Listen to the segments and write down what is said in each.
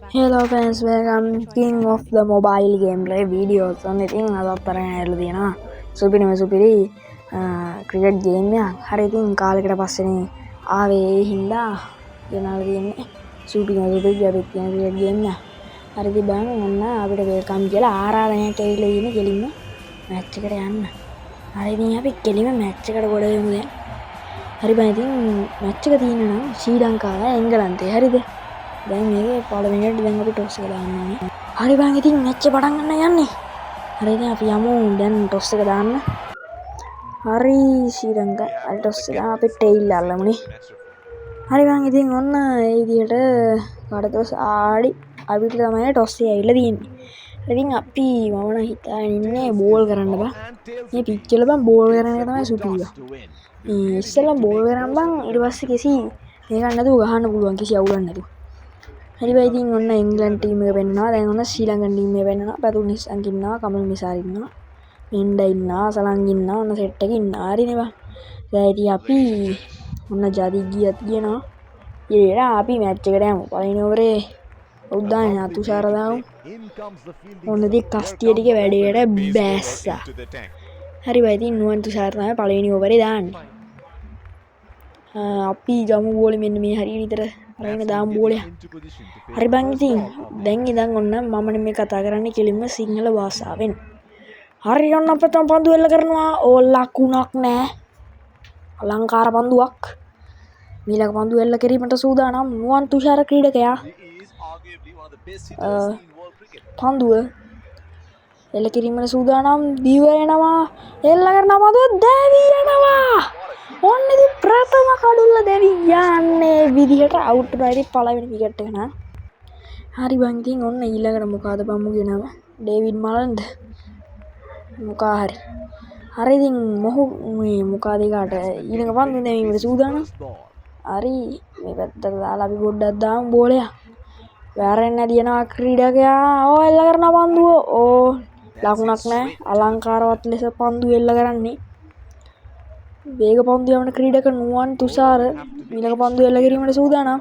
Hello friends, welcome King of the Mobile Gameplay videos. On ඉතින් අදත් තරගෙන ඇවිල්ලා තියෙනවා. සුපිරි ක්‍රිකට් ගේම් එකක්. හරි ඉතින් කාලෙකට පස්සේනේ ආවේ ඒ හින්දා ගෙනාලා තියෙන්නේ. සුපිරි අපිත් කියන ක්‍රිකට් ගේම් එක. හරි ඉතින් බලන්න ඔන්න අපිට වෙල්කම් කියලා ආරාධනයක් ඇවිල්ලා තියෙන්නේ කෙලින්ම මැච් එකට යන්න. හරි ඉතින් අපි කෙලින්ම මැච් එකට ගොඩ වෙමු දැන්. හරි බං ඉතින් මැච් එක තියෙනවා නම් ශ්‍රී ලංකාව එංගලන්තේ. හරිද? දැන් මේකේ පළවෙනියට දැන් අපි ටොස් එක දාන්න ඕනේ. හරි බං ඉතින් මැච් එක පටන් ගන්න යන්නේ. හරි ඉතින් අපි යමු දැන් ටොස් එක දාන්න. හරි ශ්‍රී ලංකා අර ටොස් එක අපි ටෙයිල් අල්ලමුනේ. හරි බං ඉතින් ඔන්න ඒ විදිහට කඩතොස් ආඩි අපිට තමයි ටොස් එක ඇවිල්ලා තියෙන්නේ. ඉතින් අපි මම නම් හිතාගෙන ඉන්නේ බෝල් කරන්න බං. මේ පිච් වල බං බෝල් කරන එක තමයි සුපිරිය. මේ ඉස්සෙල්ලා බෝල් කරන් බං ඊට පස්සේ කිසි මේකක් නැතුව ගහන්න පුළුවන් කිසි අවුලක් නැතුව. හරි බයි ඉතින් ඔන්න ඉංග්ලන්ඩ් ටීම් එක වෙන්නවා. දැන් ඔන්න ශ්‍රී ලංකන් ටීම් එක වෙන්නවා. පැතුම් නිසංග ඉන්නවා, කමල් මිසාර ඉන්නවා, මෙන්ඩා ඉන්නවා, සලංග ඉන්නවා, ඔන්න සෙට් එකේ ඉන්නවා. හරිනේ බං. දැන් ඉතින් අපි ඔන්න ජාති ගියත් කියනවා. ඊට අපි මැච් එකට යමු. පළවෙනි ඕවරේ උද්දාන තුෂාර දාමු. ඔන්න ඉතින් කස්ටිය ටික වැඩේට බෑස්සා. හරි බයි ඉතින් නුවන් තුෂාර තමයි පළවෙනි ඕවරේ දාන්නේ. අපි ගමු බෝලේ මෙන්න මේ හරිය විතර අරගෙන දාමු බෝලයක්. හරි බං ඉතින් දැන් ඉඳන් ඔන්න මම මේ කතා කරන්නේ කෙලින්ම සිංහල භාෂාවෙන්. හරි ඔන්න අපිට පන්දු එල්ල කරනවා. ඕ ලකුණක් නෑ. අලංකාර පන්දුවක්. මීලක පන්දු එල්ල කිරීමට සූදානම් නුවන් තුෂාර ක්‍රීඩකයා. පන්දුව එල්ල කිරීමට සූදානම් දිව එනවා. එල්ල කරන පන්දුව දැවි යනවා. ඔන්න ඉතින් ප්‍රථම කඩුල්ල දැවි යන්නේ විදිහට අවුට් වෙලා පළවෙනි විකට් එක නා. හරි බං ඉතින් ඔන්න ඊළඟට මොකද බම්මුගේ නම? ඩේවිඩ් මලන්ද. මොකා හරි. හරි ඉතින් මොහු මේ මොකද ඒකට ඊළඟ පන්දු දැමීමට සූදානම්. හරි මේ පැත්තට දාලා අපි පොඩ්ඩක් දාමු බෝලයක්. වැරෙන්න දිනවා ක්‍රීඩකයා. ඕ එල්ල කරන පන්දුව. ඕ ලකුණක් නැහැ. අලංකාරවත් ලෙස පන්දු එල්ල කරන්නේ. වේග පන්දු යවන ක්‍රීඩක නුවන් තුෂාර ඊළඟ පන්දු එල්ල කිරීමට සූදානම්.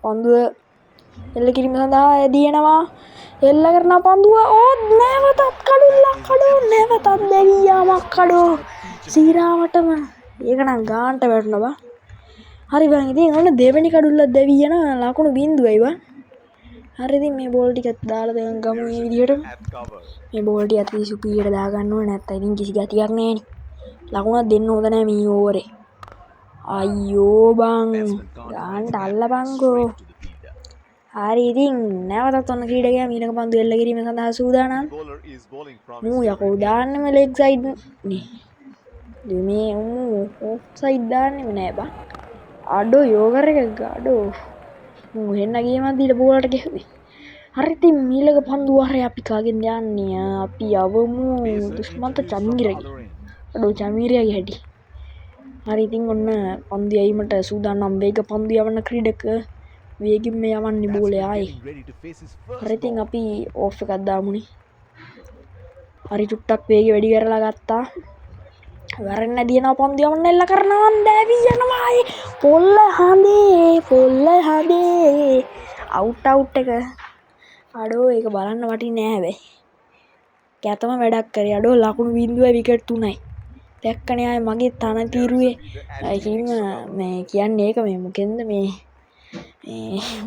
පන්දුව එල්ල කිරීම සඳහා ඇදිනවා. එල්ල කරන පන්දුව ඕ නැවතත් කඩුල්ලක් නැවතත් දැවි යාමක් කඩෝ සීරාවටම ඒක නම් ගාන්ට වැටෙනවා. හරි බං ඉතින් ඔන්න දෙවෙනි කඩුල්ල දැවි යන ලකුණු බිඳුවයි බං. හරි ඉතින් මේ බෝල් ටිකත් දාලා දැන් ගමු මේ විදිහට. මේ බෝල් ටික අති සුපිරියට දා ගන්න ඕනේ නැත්නම් ඉතින් කිසි ගතියක් නැහෙනි. ලකුණක් දෙන්න හොඳ නැහැ මේ ඕවරේ. අයියෝ බං ගාන්ට අල්ලපන්කෝ. හරි ඉතින් නැවතත් ඔන්න ක්‍රීඩකයා ඊළඟ පන්දු එල්ල කිරීම සඳහා සූදානම්. මූ යකෝ දාන්නෙම ලෙග් සයිඩ් නේ. මේ ඔෆ් සයිඩ් දාන්නෙම නෑ බං. අඩෝ යෝගර් එක අඩෝ. මූ හෙන්න ගියමත් දීලා බෝලට ගැහුවේ. හරි ඉතින් ඊළඟ පන්දු වහරේ අපි කාගෙන් යන්නේ? අපි යවමු දුෂ්මන්ත චමීරගේ. අඩෝ චමීරයාගේ හැටි. හරි ඉතින් ඔන්න පන්දු යීමට සූදානම් වේග පන්දු යවන ක්‍රීඩක වේගින් මේ යවන්නේ බෝලේ ආයේ. හරි ඉතින් අපි ඕෆ් එකක් දාමුනේ. හරි චුට්ටක් වේගය වැඩි කරලා ගත්තා. වැරෙන්න දිනවා පන්දු යවන්න එල්ල කරනවා දැවි යනවා ආයේ. පොල්ල හදේ. අවුට් එක. අඩෝ ඒක බලන්න වටින්නේ නෑ හැබැයි. කැතම වැඩක් කරේ. අඩෝ ලකුණු බිඳුවයි විකට් 3යි. දැක්කනේ ආයේ මගේ තන තීරුවේ කිම මේ කියන්නේ ඒක මේ මොකෙන්ද මේ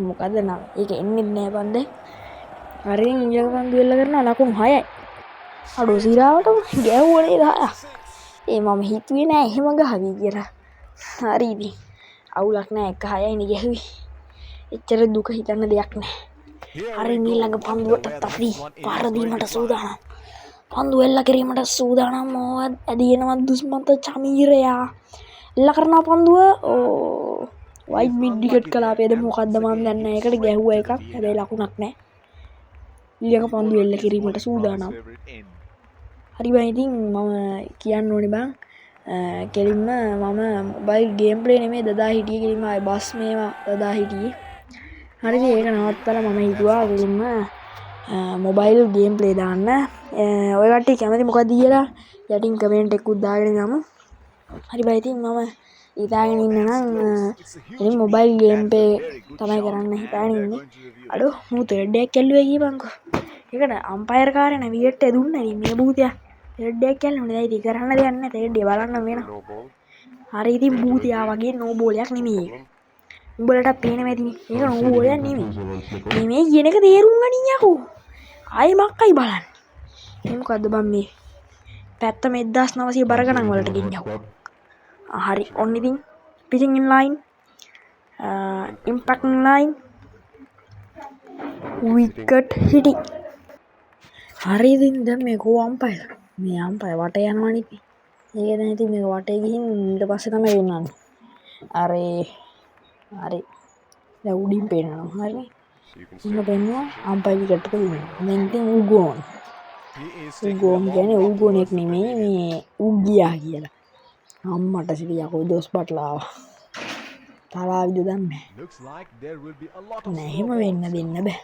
මොකද නම් ඒක එන්නේ නෑ බන්ද. හරි ඊළඟ පන්දු එල්ල කරනවා ලකුණු 6යි. අඩෝ සිරාවටම ගැහුවනේ 10ක්. මම හිතුවේ නෑ එහෙම ගහවි කියලා. හරි ඉතින් අවුලක් නෑ 1-6යි නේ ගැහුවේ. එච්චර දුක හිතන්න දෙයක් නෑ. හරි ඊළඟ පන්දුවට අපි පාර දීමට සූදානම්. පන්දු එල්ල කිරීමට සූදානම්. ඇදිනවා දුෂ්මන්ත චමීරයා. එල්ල කරන පන්දුව ඕ වයිඩ් මිඩ් විකට් කළා. අපේද මොකද්ද මන් දන්නේ නැහැ. ඒකට ගැහුවා එකක්. හැබැයි ලකුණක් නැහැ. ඊළඟ පන්දු එල්ල කිරීමට සූදානම්. හරි බං ඉතින් මම කියන්න ඕනේ බං කෙලින්ම මම මොබයිල් ගේම් ප්ලේ නෙමෙයි දදා හිටියේ කෙලින්ම ආයි බස් මේවා දදා හිටියේ. හරිද ඒක නවත්තලා මම හිතුවා කෙලින්ම මොබයිල් ගේම් ප්ලේ දාන්න. ඔය කට්ටිය කැමති මොකක්ද කියලා යටින් කමෙන්ට් එකක් දාගෙන යමු. හරි බයි ඉතින් මම ඉතාගෙන ඉන්න නම් ඉතින් මොබයිල් ගේම් පේ තමයි කරන්න හිතාගෙන ඉන්නේ. අඩෝ මූ තර්ඩ් එකක් කැල්ලුවා කියපන්කෝ. ඒකට අම්පයර් කාරේ විකට් එක දුන්නා මේ භූතයා. තර්ඩ් එකක් කැල්ලුනේ. දැන් ඉතින් කරන්න දෙයක් නැහැ. තර්ඩ් එක බලන්න වෙනවා. හරි ඉතින් භූතයා වගේ නෝ බෝලයක් නෙමෙයි ඒක. උඹලට පේන මැදිනේ. ඒක නෝ බෝලයක් නෙමෙයි. නෙමෙයි කියන එක තේරුම් ගනින් යකෝ. ආයි මක්කයි බලන්න. මේ මොකද්ද බම් මේ? පැත්ත 1900 බර ගණන් වලට ගෙනියවුවා. හරි ඔන්න ඉතින් pitching in line impact in line wicket hitting. හරි ඉතින් දැන් මේ කෝ අම්පයර් මේ අම්පයර් වටේ යනවනේ ඉතින්. ඒක දැන් ඉතින් මේක වටේ ගිහින් ඊට පස්සේ තමයි වෙන්නන්නේ. හරි දැන් උඩින් පේනවා හරිනේ. ඉන්න පෙන්නවා අම්පයර් විකට් එක දුන්නා. දැන් ඉතින් ඌ ගෝන්. ඌ ගෝන් කියන්නේ ඌ ගෝන් එක නෙමෙයි මේ ඌ ගියා කියලා. අම්මට සිරියකෝ දොස් බට්ලා තාලාවිද දන්නේ නෑ. එහෙම වෙන්න දෙන්න බෑ.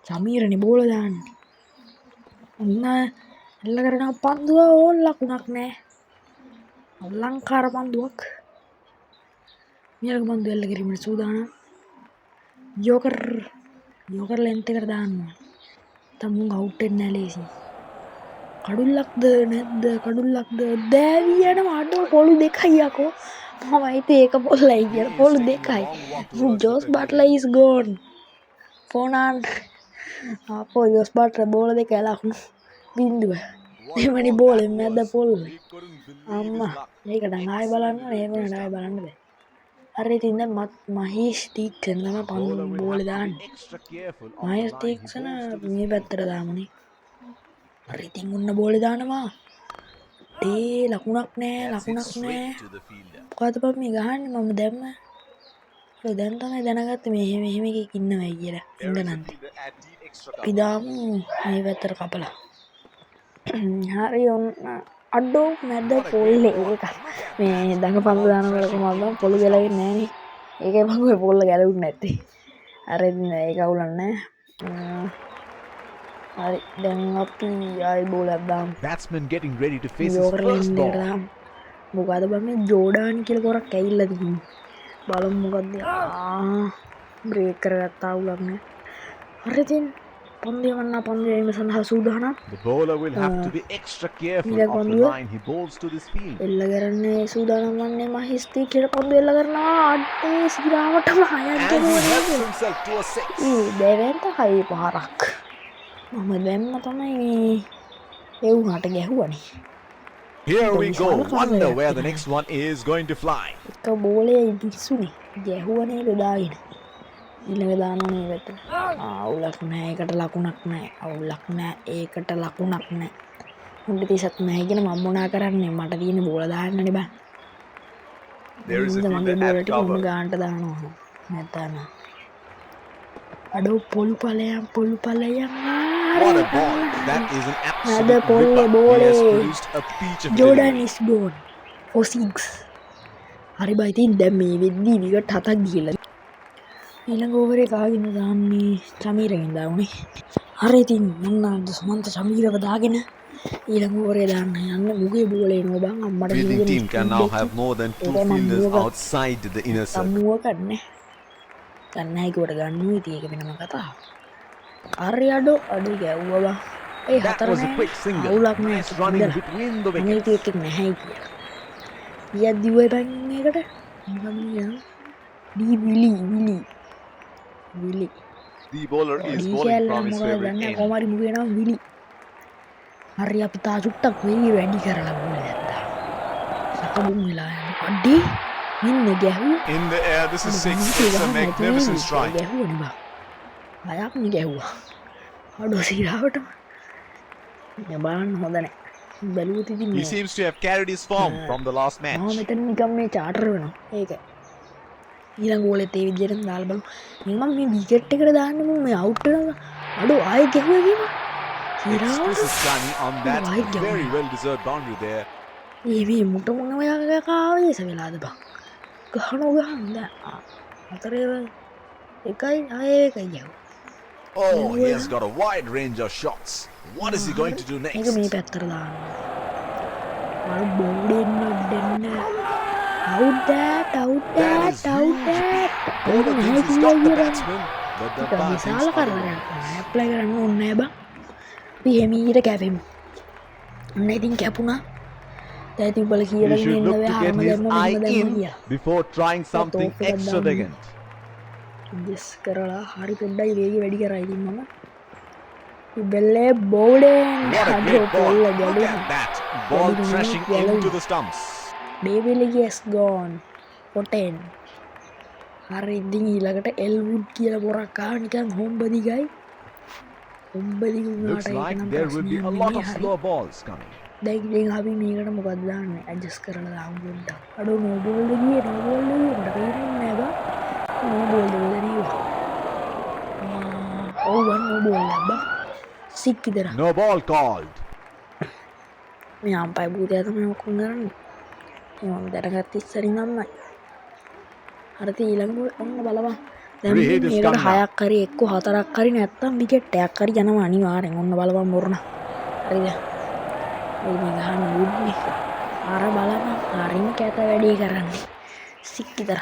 සමීරනේ බෝල දාන්නේ. ඔන්න එල්ල කරන පන්දුව ඕන් ලකුණක් නෑ. අලංකාර පන්දුවක්. මියලක පන්දුව එල්ල කිරීමට සූදානම්. යෝකර් ලෙන්ත් එකට දාන්න. තමුන් අවුට් වෙන්නේ නෑ ලේසි. කඩුල්ලක්ද නැද්ද කඩුල්ලක්ද දෑවී යනවා. අඩෝ පොළු දෙකයි යකෝ. මම හිතේ ඒක පොල්ලයි කියලා. පොළු දෙකයි. Jos Butler is gone. ෆෝනාන් අපෝ ජෝස් බට්ලර් බෝල දෙක ලකුණු බින්දුව. එමණි බෝලෙන් මැද්ද පොල්ල. අම්මා මේකට ආයෙ බලන්න ඕනේ. ආයෙ බලන්න බෑ. හරි ඉතින් දැන් මහේෂ් තීක්ෂණ තමයි පන්දු බෝලේ දාන්නේ. මහේෂ් තීක්ෂණ මේ පැත්තට දාමුනේ. හරි ඉතින් උන්න බෝලේ දානවා. ලකුණක් නෑ. මොකද බම් මේ ගහන්නේ මම දැම්ම. ඒ දැන් තමයි දැනගත්තේ මේ එහෙම එකක් ඉන්නවයි කියලා. ඉඳනන්ද. අපි දාමු මේ පැත්තට කපලා. හරි ඔන්න අඩෝ මැද පොල්ලේ ඒක. මේ දඟපන්දු දානකොට කොහොමද පොළු ගැලවෙන්නේ නෑනේ. ඒකයි මම ඔය පොල්ල ගැලවුන්නේ නැත්තේ. අර ඒක අවුලන්නේ නෑ. හරි දැන් අපි ආයි බෝලයක් දාමු. Batsman getting ready to face his first ball. මොකද බම් මේ ජෝඩාන් කියලා කොරක් ඇවිල්ලා තිබුණේ. බලමු මොකද්ද. බ්‍රේක් කරගත්තා අවුලක් නෑ. හරි ඉතින් පන්දු එන්න සඳහා සූදානම්. The bowler will have to be extra careful of the line he bowls to this field. එල්ල කරන්නේ සූදානම් වන්නේ මහේෂ් තීක්ෂණ පන්දු එල්ල කරනවා. අඩේ සිරාවටම හයක් දෙනවා. දෙවෙන්ට හයි පහරක්. මම දැම්ම තමයි මේ ඒ උනාට ගැහුවනේ. Here we go. Wonder where the next one is going to fly. එක බෝලේ පිස්සුනේ. ගැහුවනේ දාගෙන. ඊළඟ දානෝනේ වෙත. අවුලක් නෑ. ඒකට ලකුණක් නෑ. අවුලක් නෑ. ඒකට ලකුණක් නෑ. උන්ට තිසත් නෑ කියන මම මොනා කරන්නේ. මට තියෙන බෝල දාන්නනේ බං. There is a fielder at cover. ගානට දානවා. නැත්නම් අඩෝ පොළු පලයන්. What a ball. That is an absolute ripper. He has produced a peach of Jordan is gone for 6. හරි බයි තින් දැන් මේ වෙද්දී විකට් 7ක් ගිහලා. ඊළඟ ඕවරේ කාගෙන දාන්නේ සමීරගෙන් දාන්නේ. හරි ඉතින් මන්න සමන්ත සමීරව දාගෙන ඊළඟ ඕවරේ දාන්න යන්න මුගේ බෝලේ නෝ බං අම්මට Fielding team can now have more than 2 fielders outside the inner circle. සම්මුව කන්නේ. ගන්නයි කොට ගන්නු ඉතින් ඒක වෙනම කතාවක්. හරි අඩෝ ගැව්වා බං. ඒ හතර was a quick single. අවුලක් නෑ. Nice running between the wickets. මේක එකක් නැහැ කියලා. ඊයද්දි ඔය බං මේකට මොකද කියන්නේ? ඩී විලි. The bowler is bowling from his favorite දැන් end. කොමාරි මුගේ නම් විලි. හරි අපි තා චුට්ටක් වෙයි වැඩි කරලා බෝල දැම්මා. සකබුම් වෙලා යන අඩේ මෙන්න ගැහුවා. In the air, this is 6. It's a magnificent strike. ගැහුවනේ බං. අයක් නේ ගැහුවා. අඩෝ සිරාවටම. බලන්න හොඳ නැහැ. බැලුවොත් ඉතින් He seems to have carried his form from the last match. මම මෙතන නිකන් මේ චාටර් වෙනවා. ඒක. ඊළඟ ගෝලෙත් ඒ විදිහට දාලා බලමු. මම මේ විකට් එකට දාන්නේ මම මේ අවුට් වෙනවා. අඩෝ ආයෙ ගැහුවා කියනවා. Excuses Johnny on that very well deserved boundary there. මේ මුට මොන ඔයා කාවේස වෙලාද බං. ගහනවා දැන්. අතරේ එකයි ආයෙ එකයි ගැහුවා. Oh, he has got a wide range of shots. What is he going to do next? මේක මේ පැත්තට දාන්න. අර බෝඩෙන්න දෙන්න. out that That is huge. Bowler thinks he's got the batsman, but the umpire thinks විශාල otherwise. කරදරයක් apply කරන්න ඕනේ නෑ බං අපි හෙමීට කැපෙමු අන්න ඉතින් කැපුණා දැන් ඉතින් උඹලා He කියලා should ඉන්න look ඔය to get හරම his දැම්ම eye මෙහෙම දැම්ම in කියලා before trying something top එකක් extravagant. ජස් කරලා හරි පොඩ්ඩයි වේගය වැඩි කරා ඉතින් මම බෙල්ලේ බෝලෙන් What a අඩෝ great ball. පොල්ල Look ගැලුවා at that. Ball Gaddu thrashing yellow. into the stumps. ඩේවිලගේ has gone පොටෙන් හරි ඉතින් ඊළඟට එල්වුඩ් කියලා පොරක් ආව නිකන් හොම්බදිගයි හොම්බදිග Looks වුණාට like ඒක නම් there will be a ප්‍රශ්නයක් lot නෙමෙයි of හරි slow balls coming. දැන් ඉතින් අපි මේකට මොකක්ද දාන්නේ ඇඩ්ජස්ට් කරලා දාමු පොඩ්ඩක් අඩෝ නෝ බෝල්ද ගියේ නෝ බෝල්ද ගියේ මට පේන්නේ නෑ බා නෝ බෝල්ද නේද ඔව් වන් නෝ බෝල් බා සික් විතර No ball called. මේ අම්පයි භූතය තමයි ඔක්කොම කරන්නේ මම දැනගත්ත ඉස්සරින් අම්මයි හරි ඊළඟ බෝල් ඔන්න බලපන් දැන් Free hit is මේකට coming up. 6ක් හරි එක්ක 4ක් හරි නැත්තම් විකට් එකක් හරි යනවා අනිවාර්යෙන් ඔන්න බලපන් මොරණ හරිද ඔය මේ ගහන වුඩ්නේ අර බලපන් හරිම කැත වැඩේ කරන්නේ සික් විතර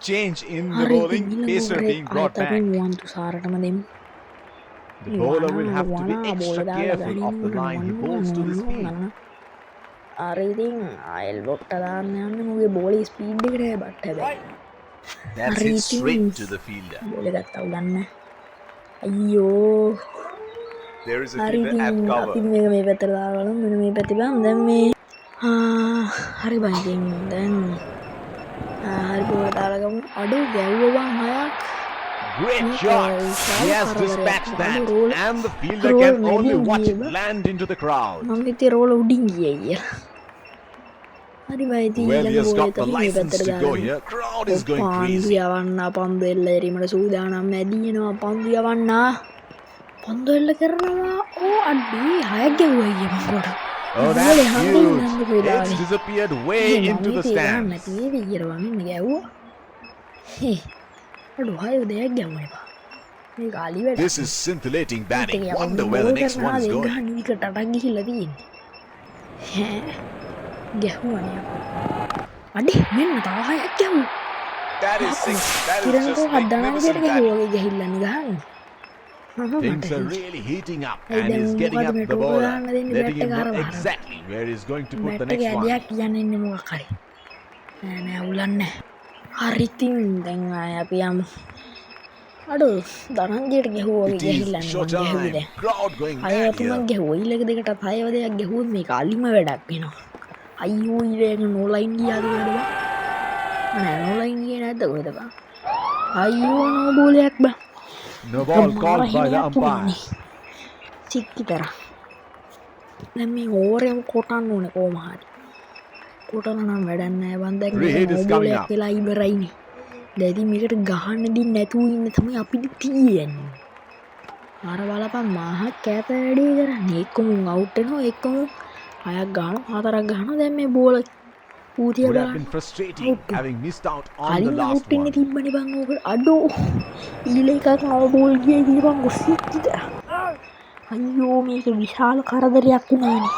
Change in the හරි bowling. Pacer being brought back. මුවන්තු සාරටම දෙමු The bowler will have to be extra careful of the line he bowls to the speed. අර ඉතින් ආයෙල් බොක්ට දාන්න යන්නේ මුගේ බෝලේ ස්පීඩ් එකට බට් හැබැයි That's Hurry, hit straight please. to the fielder. බෝලේ ගත්තා උලන්න අයියෝ There is a හරි fielder at ඉතින් අපි cover. මේක මේ පැත්තට දාගමු මෙන්න මේ පැත්තේ බං දැන් මේ හරි බං ඉතින් දැන් හරි බෝල දාලා ගමු අඩු ගැව්වා බං හයක් Great Yeah, shot. yeah, He has yeah. dispatched Yeah, that, roll- and the fielder roll can only medium watch it game. land into the crowd. මම හිතේ රෝල උඩින් ගියේ අයියා හරි බං ඉතින් Well, he ඊළඟ has බෝලේ got the තමයි මේ license පැත්තට to go දාලා here. Crowd is going පන්දු crazy. යවන්න පන්දු එල්ල එරීමට සූදානම් මැදිනවා පන්දු යවන්න පන්දු එල්ල කරනවා ඕ අඩේ හයක් ගැව්වා අයියා මම කොට Oh, බෝලේ that's හම්බෙන්නේ huge. නැන්ද කොහෙද It's disappeared way into the stands. නැති විදියට වන්න ගැව්වා හේ අඩෝ හය දෙයක් ගැව්වනේ බා මේ කාලි වැඩ This is scintillating batting. Wonder where the next one is going. නිවිකට අටක් ගිහිල්ලා තියෙන්නේ ඈ ගැහුවනේ අඩේ මෙන්න තව හයක් ගැහුවා That is six. That is කිරණකෝ just හදනන් magnificent විදියට batting. ගැහුවා ගහිල්ලානේ ගහන්නේ Things are really heating up, Hey, and he's then getting මොකද up මේ the ටෝක bowler, ගන්න දෙන්නේ letting him බැට් එක know අරවහන. exactly where he's going to put the bat next එක one. ඇදයක් කියන්නේ ඉන්නේ මොකක් හරි නෑ නෑ උලන්නේ හරි ඉතින් දැන් ආයේ අපි යමු අඩෝ දරංජයට ගැහුවා It වගේ is ගහිල්ලානේ මං showtime. ගැහුවේ දැන් Crowd going අය mad අපි මං here. ගැහුවා ඊළඟ දෙකටත් හය වදයක් ගැහුවොත් මේක අලිම වැඩක් වෙනවා අයියෝ ඊළඟ නෝලයින් ගියාද නේද බං නෑ නෝලයින් ගියේ නැද්ද කොහෙද බං අයියෝ නෝ බෝලයක් බං No ball called by the umpire. චික් විතර දැන් මේ ඕවරේම කොටන්න ඕනේ කොහොම හරි කොටන නම් වැඩක් නෑ බං දැන් Free hit is coming බෝලයක් up. වෙලා ඉවරයිනේ දැන් ඉතින් මේකට ගහන්න දෙන්නේ නැතුව ඉන්න තමයි අපිට තියෙන්නේ අර බලපන් මහා කැත වැඩේ කරන්නේ එක්කම අවුට් වෙනවා එක්කම හයක් ගහනවා හතරක් ගහනවා දැන් මේ බෝල ඌතිය Would have බලන්න been frustrating Out. having missed out on the කලින් last අවුට් වෙන්න one. තිබ්බනේ බං ඕක අඩෝ ඊළ එකක් නෝ බෝල් ගියේ ඉතින් ගොසික් විතර අයියෝ මේක විශාල කරදරයක් වුණානේ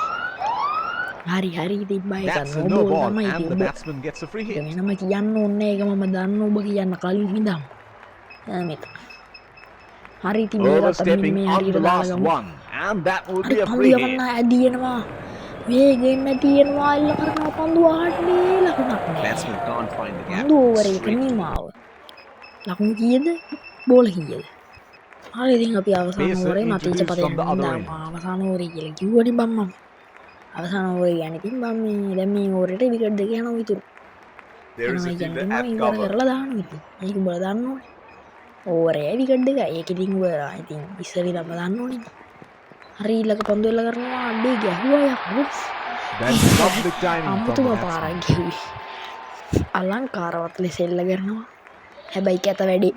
හරි හරි ඉතින් බයි That's a කරනවා no බෝල් ball, තමයි and the ඉතින් batsman gets a free hit. වෙනම කියන්න ඕනේ ඒක මම දන්න ඔබ කියන්න කලින් හිඳම් මේක හරි ඉතින් මේකත් අපි Overstepping මේ on හරියට the දාලා last ගමු one, and that will හරි be a පන්දු free යවන්න hit. ඇදියනවා වේගෙන්න තියෙනවා එල්ල කරනවා පන්දු ආන්නේ ලකුණක් නෑ Batsman can't find the gap. පන්දු ඕවර් එක Straight. නිමාව ලකුණු කීයද බෝල කීයද හරි ඉතින් අපි අවසාන Pacer ඕවරේ මතීච introduced පදයෙන් from the other දාමු end. අවසාන ඕවරේ කියලා කිව්වනේ බම් මම අවසාන ඕවරේ කියන්නේ ඉතින් බම් මේ දැන් මේ ඕවරේට විකට් දෙක යනවා විතර There is a යනවා fielder කියන්නේ at ඉවර cover. කරලා දානවා ඉතින් ඒක උඹලා දන්න ඕනේ ඕවරේ විකට් දෙක ඒක ඉතින් උඹලා ඉතින් ඉස්සරේ තමයි දන්න ඕනේ හරි ඊළඟ පන්දු එල්ල කරනවා අඩේ ගැහුවා යකෝ That's lovely timing from අමුතුම the පාරක් batsman. ගැහුවේ අලංකාරවත් ලෙස එල්ල කරනවා හැබැයි කැත වැඩි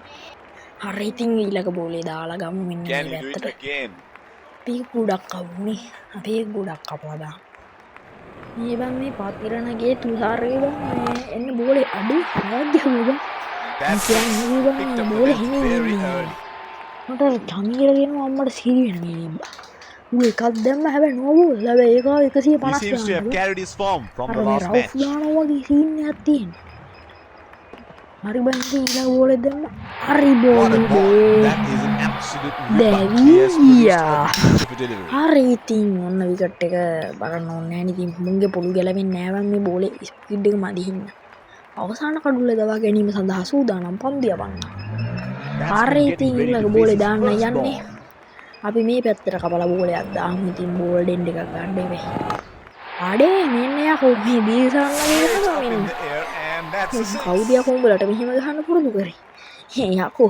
හරි ඉතින් ඊළඟ බෝලේ දාලා ගමු මෙන්න මේ පැත්තට again? අපි ගොඩක් කවුනේ අපි ගොඩක් කපලා මේ බං මේ පාතිරණගේ තුසාරේ බං මේ එන්න බෝලේ අඩු හයක් ගැහුවා That's කියන්නේ බං picked up the බෝලේ length හිනේ very ඉන්නේ. early. මට චමීර කියනවා අම්මට සිරි වෙන මේ ඌ එකක් දැම්ම හැබැයි නෝබෝල් හැබැයි ඒක He 150 seems to have ගන්නලු carried his form from අර the මේ last රවුෆ් match. දානවා වගේ සීන් එකක් තියෙන්නේ හරි බං ඊළඟ බෝලේ දැම්ම හරි What a ball! බෝලේ That is an absolute ripper. He has produced a beautiful delivery. හරි ඉතින් ඔන්න විකට් එක බලන්න ඕනේ නැහැ නේ ඉතින් මුන්ගේ පොළු ගැලවෙන්නේ නැහැ මේ බෝලේ ස්පීඩ් එක මදි හින්දා අවසාන කඩුල්ල දවා ගැනීම සඳහා සූදානම් පන්දිය වන්න හරි Batsman ඉතින් getting ready ඊළඟ to face බෝලේ his දාන්න first යන්නේ ball. අපි මේ පැත්තට කපලා බෝලයක් දාමු ඉතින් බෝල් ඩෙන්ඩ් එකක් ගන්න වෙයි අඩේ මෙන්න යකෝ මේ දීසන්නගේ Straight ගහනවා up in මෙන්න the air, and that's a six. කවුද යකෝ උඹලට මෙහෙම ගහන්න පුරුදු කරේ යකෝ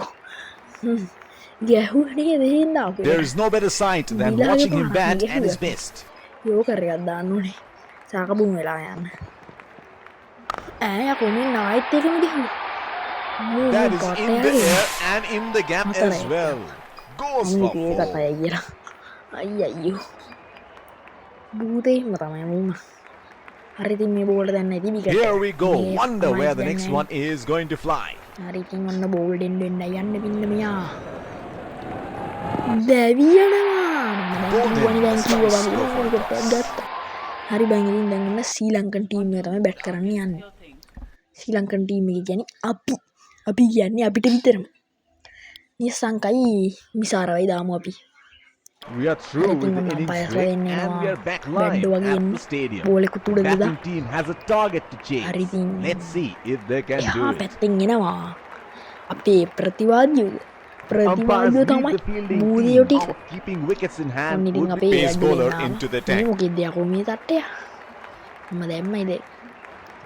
ගැහුවනේ දෙහින්ද අපේ There is no better sight than Bila watching ke him parak bat ni, at his gitu. best. යෝකරයක් දාන්න ඕනේ සාකබුන් වෙලා යන්න ඈ යකෝ මෙන්න ආයෙත් එකම ගැහුවා That is in the air and in the gap as Matara. well. Goes මම for ඒකත් four. අය කියලා අයියෝ භූතේම තමයි මුම හරි ඉතින් මේ බෝල්ට දැන්න ඇති විකට් Here we go. මේ Wonder තමයි where the දැන් next නැහැ. one is going to fly. හරි ඉතින් ඔන්න බෝල් දෙන්න වෙන්න යන්න පින්න මෙයා දැවියනවා මම Golden දැන් කිව්වා response. වගේ Go for විකට් එකක් ගත්තා හරි බං ඉතින් දැන් ඔන්න ශ්‍රී ලංකන් ටීම් එක තමයි බැට් කරන්න යන්නේ ශ්‍රී ලංකන් ටීම් එක කියන්නේ අපි කියන්නේ අපිට විතරම නිසංකයි මිසාරවයි දාමු අපි We are through with the ඉතින් innings umpires break වෙන්න and we are එනවා. back බැඩ් live වගේ at එන්නේ. the stadium. බෝලෙකුත් උඩ දාලා. Batting team has a target to chase. හරි ඉතින් Let's see if they can do එහා it. පැත්තෙන් එනවා අපේ ප්‍රතිවාදියෝ Umpires lead තමයි the fielding බූදියෝ team ටික out keeping wickets in ඔන්න hand ඉතින් with the අපේ pace bowler into the tank. මොකෙද යකෝ මේ තට්ටය මම දැම්මයිද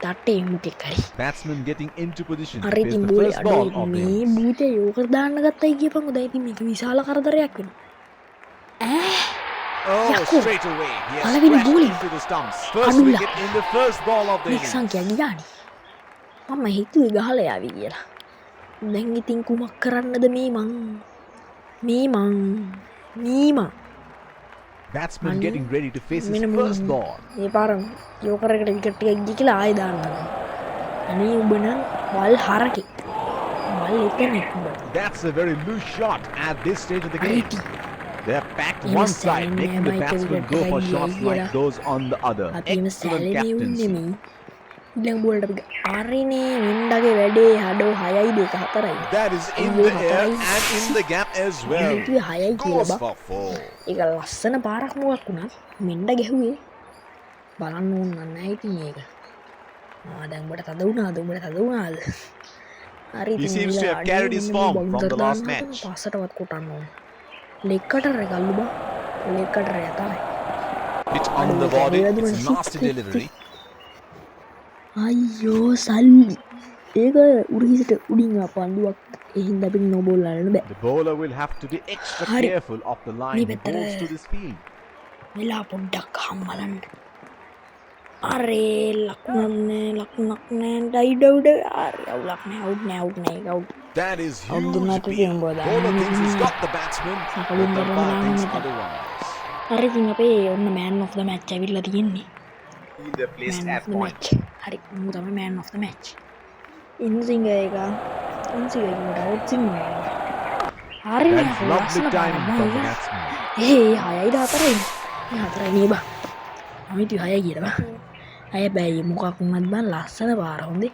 තට්ටේ මොකෙක් හරි Batsman getting into position to හරි face ඉතින් the බෝලේ first ball අඩේ of the මේ innings. බූතේ යෝකර් දාන්න ගත්තයි කියපන් උදා ඉතින් මේක විශාල කරදරයක් වෙනවා Oh, Yako. straight away. He has Palawini crashed bowling. into the stumps. First Adulla. wicket in the first ball of the මෙක් innings. සංඛ්‍යා ගියානේ මම හිතුවේ ගහලා යාවි කියලා දැන් ඉතින් කුමක් කරන්නද මේ මං Batsman Ani. getting ready to face his මෙන්න first ball. මේ පාර යෝකරකට විකට් ටිකක් ගිහ කියලා ආයෙ දාන්නවා අනේ උඹ නම් වල් හරකේ වල් එතනෙක් උඹ That's a very loose shot at this stage of the හරි game. ඉතින් They're packed Em one side, salen making med the Michael batsman go Wicket for lagi shots gila. like those on the other. අපි එම Excellent සැලනේ captaincy. උන්නේ ඊළඟ බෝලට අපි හරිනේ වෙන්ඩගේ වැඩේ හඩෝ 6යි 2 4යි That is in අයියෝ, the air හතරයි. and in the gap as well. හිතුවේ 6යි කියලා Goes බා for four. ඒක ලස්සන පාරක් මොකක් වුණා මෙන්ඩ ගැහුවේ බලන්න ඕන නැහැ ඉතින් මේක දැන් උඹට තද වුණාද හරි He seems to have carried his form from the last match. පස්සටවත් කොටන්න ඕන ලෙක්කටර ගල්ලු බා ලෙක්කටර තමයි Hit on the body. It's a nasty delivery. අයියෝ සල්ලි ඒක උරහිසට උඩින් පන්දුවක් එහින්ද අපි නොබෝල්ලන්න බෑ The bowler will have to be extra Hari. careful of the line he better. bowls to this field. වෙලා පොඩ්ඩක් හම්බලන්න අරේ ලකුණක් නෑ ඩයිඩවුඩ ආරි අවුලක් නෑ අවුට් නෑ That is I'll do huge not beat. again, brother. Bowler thinks he's got the batsman, but I'll do the that umpire again. thinks otherwise. හරි ඉතින් අපේ ඔන්න මෑන් ඔෆ් ද මැච් ඇවිල්ලා තියෙන්නේ Fielder placed man at off the point. Match හරි මම තමයි මෑන් of the match ඉන්සිංග එක ඉන්සිංගකට අවුට් සිං හරිනේ That's lovely timing from the batsman. ඒ 6යි 4යි 4යි නේ බා මම ඉතින් 6යි කියලා බා අය බැයි මොකක් වුණත් බං ලස්සන පාර හොඳේ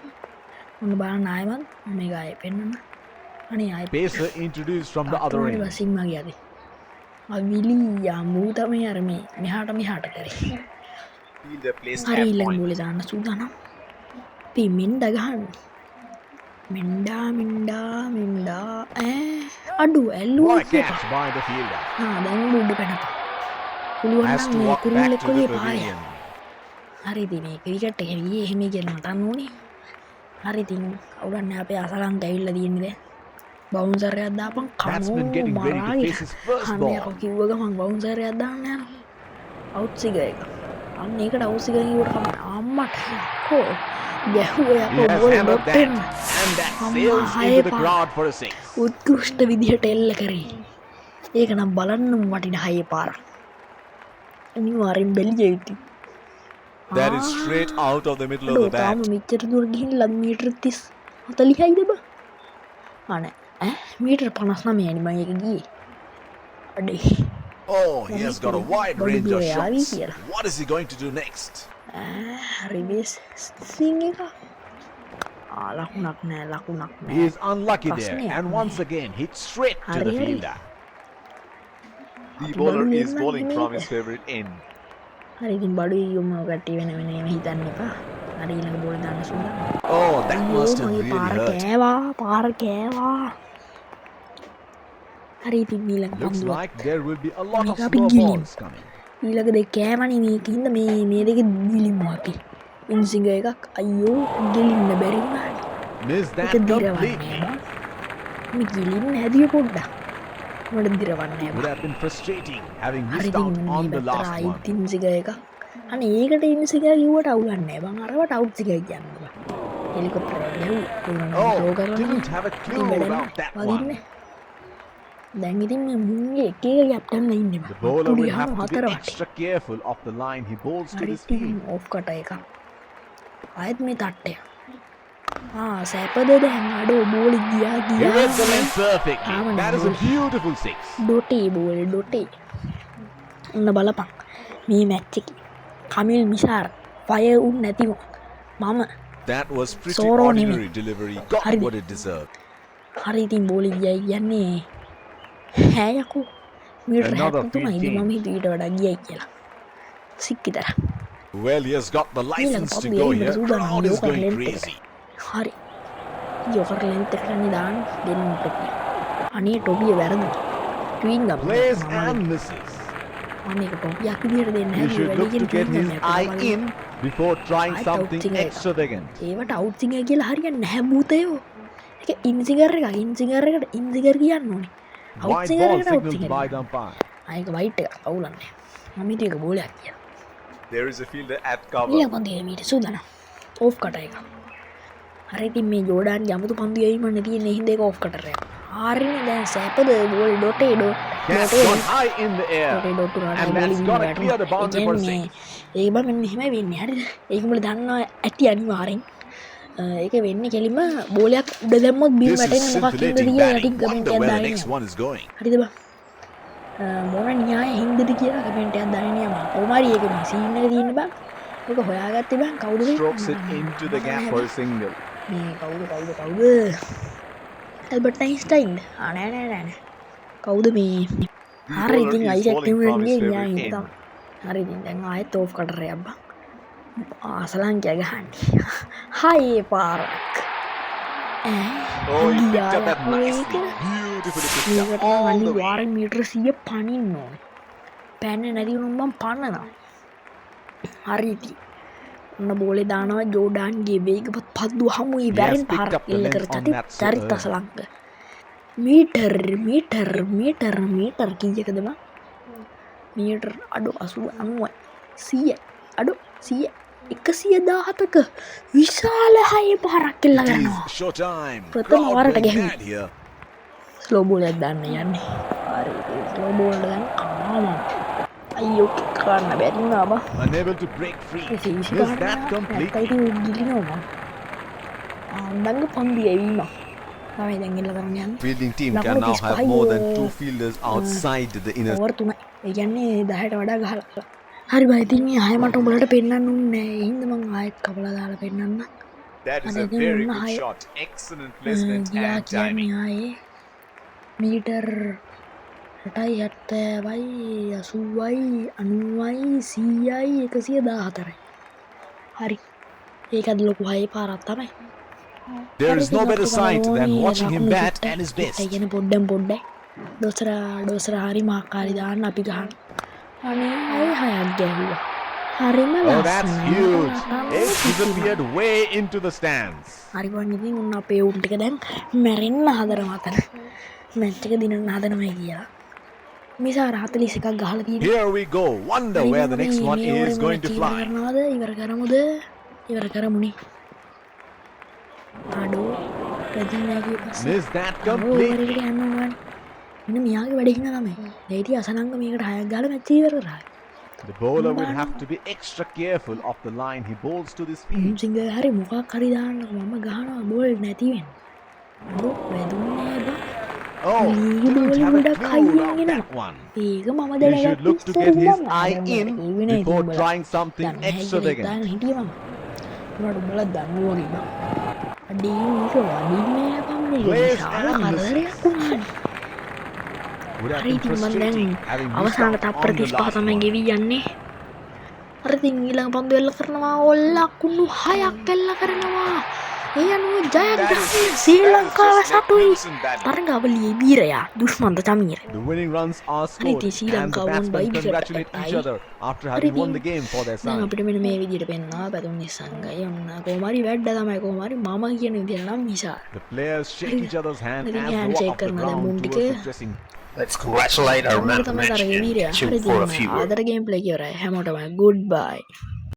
ඔන්න බලන්න ආයෙමත් මේක ආයෙ පෙන්නන්න අනේ ආයෙ Pacer introduced from the other end. වසින් මගේ අද අවිලි යමු තමයි අර මේ මෙහාට කරේ Fielder placed හරි at ඊළඟ point. බෝලේ දාන්න සූදානම් අපි මෙන්ඩ ගහන්න මෙන්ඩා අඩු ඇල්ලුවා What a catch by the fielder. දැන් බුඩ්ඩ පැනපා පුළුවන් Has to නම් මේ walk back කුරුල්ලෙක් to the වගේ පාරය pavilion. හරි ඉතින් මේ ක්‍රිකට් එක ගියේ එහෙම කියලා නටන්න ඕනේ හරි ඉතින් අවුලන්නේ අපේ අසලංක ඇවිල්ලා තියෙන්නේ දැන් බවුන්සර් එකක් දාපන් Batsman getting ready to face his first කන්නේ ball. කිව්ව ගමන් බවුන්සර් එකක් දාන්න යනවා අවුට් සිග එක අන්න ඒකට අවුට් සිග කිව්වට කමක් අම්මට යකෝ ගැහුවා He යකෝ has බෝලේ hammered that, බොට්ටෙන් and that අම්මා, sails හයේ into the පා. crowd for a six. උත්කෘෂ්ට විදිහට එල්ල කරේ ඒක නම් බලන්න වටින හයේ පාරක් අනිවාර්යෙන් බැලිය යුතුයි That is straight out of the middle of the තාම bat. මෙච්චර දුර ගිහිල්ලා මීටර් 30 40යිද බා අනේ මීටර් 59 යනි මම ඒක ගියේ අඩේ Oh, he has got a wide range of shots. කියලා. What is he going to do next? Reverse swing එක. ලකුණක් නෑ. He is unlucky there ප්‍රශ්නයක් and once නෑ. again hit straight to the හරි. fielder. The අපි bowler බඩු is දෙන්න bowling නෙමෙයිද? from his favorite end. හරි ඉතින් බඩුයි යොමු කට්ටිය වෙන එහෙම හිතන්න එපා. හරි ඊළඟ බෝල් දාන්න සූදානම්. Oh, that must have මගේ really පාර hurt. කෑවා. හරි ඉතින් ඊළඟ Looks පන්දුව. like there will be a lot of Make up slow gillim. balls coming. ඊළඟ දෙක කෑමනි මේකින්ද මේ දෙක ගිලිමු අපි. ඉන්සිංග එකක් අයියෝ ගිලින්න බැරි වුණානේ. Missed that ඒක දිරවන්නේ completely. බං. මේ ගිලින්න හැදිය පොඩ්ඩක්. මට දිරවන්නේ Would බං. have been frustrating having හරි missed out ඉතින් on මේ the last පැත්තට one. ආයිත් ඉන්සිංග එකක්. අනේ ඒකට ඉන්සිංග කිව්වට අවුලක් නෑ බං. අරවට අවුට් සිංග කියන්නේ බං. හෙලිකොප්ටර් එක ගැහුවා. Oh, ෆ්ලෝ කරලා didn't have a clue about that one. දැන් ඉතින් මේ මුන්ගේ එක එක කැප්ටන්ලා ඉන්නේ බං. The bowler අතුඩි will have යනවා to be හතර වටේ. extra careful of the line he bowls to හරි this ඉතින් field. ඔෆ් කට එක. ආයෙත් මේ තට්ටය. සැපද දැන් අඩෝ බෝලි ගියා He read the length ගියා. perfectly. ආවනේ That is a බෝලි. beautiful six. ඩොටේ බෝලි ඩොටේ. ඔන්න බලපන්. මේ මැච් එකේ කමිල් මිසාර් ෆය උන් නැතිව මම That was pretty Soro ordinary නෙමෙයි. delivery. Got හරිද? what it deserved. හරි ඉතින් බෝලි ගියයි කියන්නේ ඈ යකෝ මීටර Another 73 ඉතින් field මම හිතුවා ඊට වඩා ගියයි කියලා. සික් විතර. Well, he has got the license to පොඩි go එහෙම here. සූදානම්. Crowd is යෝකර් going length එක. crazy. හරි. යෝකර් ලෙන්ත් එකට නිදාන දෙන්න ටොපිය. අනේ ටොපිය වැරදුනා. ට්වින් ගම්. Plays and misses. මේක ටොපියක් විදියට දෙන්න He should look to get his eye in before trying I something don't think I- extravagant. ඒවට අවුට් සිංගර් කියලා හරියන්නේ නැහැ භූතයෝ. ඒක ඉන්සිගර් එකක් ඉන්සිගර් එකට ඉන්සිගර් කියන්න ඕනේ. අවුට් Wide සිංගර් ball එකට අවුට් signaled සිංගර්. by the umpire. ආයක වයිට් එක අවුලන්නේ. මම හිතුවේ ඒක බෝලයක් කියලා. There is a fielder at cover. ඊළඟ පන්දුවේ මීට සූදානම්. ඕෆ් කට එක. හරි ඉතින් මේ ජෝඩාන් යමුතු පන්දු යයිමන්නේ තියෙන්නේ හින්දා ඒක ඕෆ් කටර් එක. හරිනේ දැන් සැපද ball ඩොටේ That's gone high in the air. And that's got to clear the boundary for six. ඒක බං මෙන්න එහෙම වෙන්නේ හරිද? ඒක උඹලා දන්නවා ඇති අනිවාර්යෙන්. ඒක වෙන්නේ කෙලින්ම බෝලයක් උඩ දැම්මොත් බිම් This is වැටෙන්නේ මොකක් හින්දාද scintillating කියලා batting. යටින් කමෙන්ට් Wonder එකක් where the දාගෙන next යනවා. one is going. හරිද බං? මොන න්‍යාය හින්දාද කියලා කමෙන්ට් එකක් දාගෙන යනවා. කොහොමරි ඒක මේ සීන් එක තියෙන්නේ බං. ඒක හොයාගත්තේ බං කවුද මේ? Strokes it into the gap for a single. මේ කවුද? Albert Einstein. නෑ නෑ. කවුද මේ? The හරි bowler ඉතින් is Isaac bowling from ටියුමර්ගේ his න්‍යාය favorite හින්දා end. තමයි. හරි ඉතින් දැන් ආයෙත් ඕෆ් කටරයක් බං. ආසලංකය ගහන්නේ. හයි පාරක්. Oh, he picked up that nicely. Beautifully picked මේකට up all the way. අනිවාර්යෙන් මීටර 100 පනින්න ඕනේ. පැන්නේ නැති වුණොත් මම පන්නනවා. හරි ඉතින්. ඔන්න බෝලේ දානවා ජෝඩාන්ගේ වේගවත් පද්දුව හමුයි He has වැරෙන් picked පාරක් up the එල්ල length කර on චති that චරිත අසලංක. මීටර කීයකද බං? මීටර අඩු 80 90 100 අඩු 100 117ක විශාල හය පාරක් එල්ල It කරනවා. is showtime. ප්‍රථම Crowd වරට going ගැහුවා. mad here. ස්ලෝ බෝලයක් දාන්න යන්නේ. හරි ස්ලෝ බෝල් එක දැන් අයියෝ කරන්න බැරි වුණා බා. Unable to break free. A සීසි Missed ගන්න that completely. නැත්නම් ඉතින් ගිලිනවා බා. අන්දංග පන්දි ඇවිල්ලා. තමයි දැන් එල්ල කරන්න යන්නේ. Fielding team Naku, can now this have five, more than 2 fielders outside the inner. Over 3යි. ඒ කියන්නේ 10ට වඩා ගහලා. හරි බා ඉතින් මේ ආයෙ මට උඹලට පෙන්වන්න උන්නේ නැහැ. ඒ හින්දා මං ආයෙත් කපලා දාලා පෙන්වන්න. That is Are a they very gonna good hire- shot. Excellent placement ගියා and timing. කියන්නේ ආයේ මීටර් 8යි 70යි 80යි 90යි 100යි 114යි. හරි. ඒකද ලොකු හයි පාරක් තමයි. There is no better sight than watching him bat at his best. ඒ කියන්නේ පොඩ්ඩයි. දොස්තර හරි මාකාරි දාන්න අපි ගහන. අනේ අය හයක් ගැහුවා. හරිම Oh, that's ලස්සනයි. huge. නටන්න It කිසිම. disappeared way into the stands. හරි වන් ඉතින් උන් අපේ උන් ටික දැන් මැරෙන්න හදනවා අතන. මැච් එක දිනන්න හදනවයි කියලා. මිසාර 41ක් ගහලා තියෙනවා. Here we go. Wonder where the next one is going to fly. ඉවර කරමුනේ. අඩෝ රජිනාගේ පස්සේ Missed that ඕවර් completely. එකට යන්න ඕනවනේ. මෙන්න මියාගේ වැඩ හිනා තමයි. ඒටි අසනංග මේකට 6ක් ගාලා මැච් ඉවර කරා. The bowler will have to be extra careful of the line he bowls to this field. Singer හරි මොකක් හරි දාන්න මම ගහනවා බෝල් නැති වෙන්න. අඩෝ වැදුන්නේ බා. Oh, League didn't have a udah clue kayak about gini, that Mak. one. ඒක මම He දැනගත්ත should look to ඉස්සර get his ඉඳන්ම eye අර in ඉවනේ ඉතින් before උඹලා trying something දැන් නැහැ කියලා extravagant. හිතාගෙන හිටියේ මම. උඹට උඹලා දන්නවා වගේ බං. අඩේ මේක වදින්නේ බං මේක Players විශාල and කරදරයක් වුණානේ. Would have හරි been ඉතින් මම දැන් frustrating having missed අවසාන out තප්පර on the 35 last තමයි one. ගෙවි යන්නේ. හරි ඉතින් ඊළඟ පන්දු එල්ල කරනවා ඔල්ලා කුණු 6ක් එල්ල කරනවා. ඒ අනුව ජයග්‍රහණය ශ්‍රී ලංකාව සතුයි. තරඟාවලියේ බීරයා දුෂ්මන්ත Chameera. The winning runs are හරි scored ඉතින් ශ්‍රී and the ලංකාව වුන් batsmen බයිබිකට congratulate each ඇත්තයි. other after හරි having won ඉතින් the game for their දැන් side. අපිට මෙන්න මේ විදිහට පෙන්නවා පැතුම් නිසංගය ඔන්න කොහොම හරි වැඩ තමයි කොහොම හරි මම කියන විදිහට නම් විශාල. The players shake each other's hand ඉතින් as they walk handshake up the කරනවා දැන් මුන් ground ටික. towards the dressing. Let's congratulate our man මොකද of the තමයි match තරගේ and වීරයා. chill හරි for a ඉතින් few ආදර ගේම් ප්ලේ ඉවරයි හැමෝටම good bye.